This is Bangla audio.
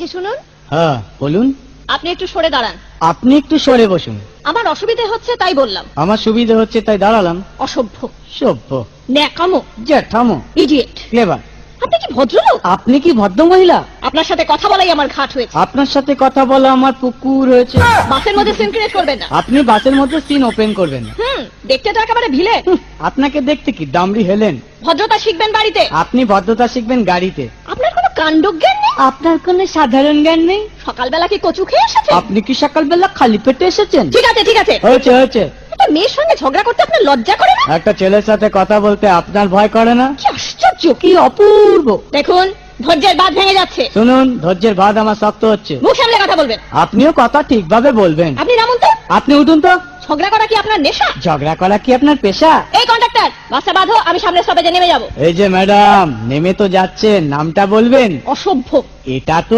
যে শুনুন, হ্যাঁ বলুন। আপনি একটু সরে দাঁড়ান। আপনি একটু সরে বসুন। আমার অসুবিধে হচ্ছে তাই বললাম। আমার সুবিধা হচ্ছে তাই দাঁড়ালাম। অসভ্য, সভ্য, ন্যাকামো, জ্যাঠামো, ইডিয়েট। ক্লেভার। আপনি কি ভদ্রলোক? আপনি কি ভদ্র মহিলা? আপনার সাথে কথা বলাই আমার ঘাট হয়েছে। আপনার সাথে কথা বলা আমার পুকুর হয়েছে। বাসের মধ্যে সিন ক্রিয়েট করবেন না। আপনি বাসের মধ্যে সিন ওপেন করবেন না। দেখতে তো একেবারে ভিলে। আপনাকে দেখতে কি দামড়ি হেলেন? ভদ্রতা শিখবেন বাড়িতে। আপনি ভদ্রতা শিখবেন গাড়িতে। আপনার কোনো কাণ্ডজ্ঞান নেই। আপনার কোনো সাধারণ জ্ঞান নেই। সকালবেলা কি কচু খেয়ে এসেছেন? আপনি কি সকালবেলা খালি পেটে এসেছেন? ঠিক আছে ঠিক আছে, হয়েছে হয়েছে। একটা মেয়ের সঙ্গে ঝগড়া করতে আপনার লজ্জা করে না? একটা ছেলের সাথে কথা বলতে আপনার ভয় করে না? কি আশ্চর্য, কি অপূর্ব। দেখুন ধৈর্যের বাঁধ ভেঙে যাচ্ছে। শুনুন, ধৈর্যের বাঁধ আমার শক্ত হচ্ছে। মুখ সামলে কথা বলবেন। আপনিও কথা ঠিকভাবে বলবেন। আপনি নামুন তো। আপনি উঠুন তো। ঝগড়া করা কি আপনার নেশা? ঝগড়া করা কি আপনার পেশা? এই কন্ডাক্টর, বাসটা বাঁধো, আমি সামনের স্টপেজে নেমে যাব। এই যে ম্যাডাম, নেমে তো যাচ্ছেন, নামটা বলবেন। অসভ্য। এটা তো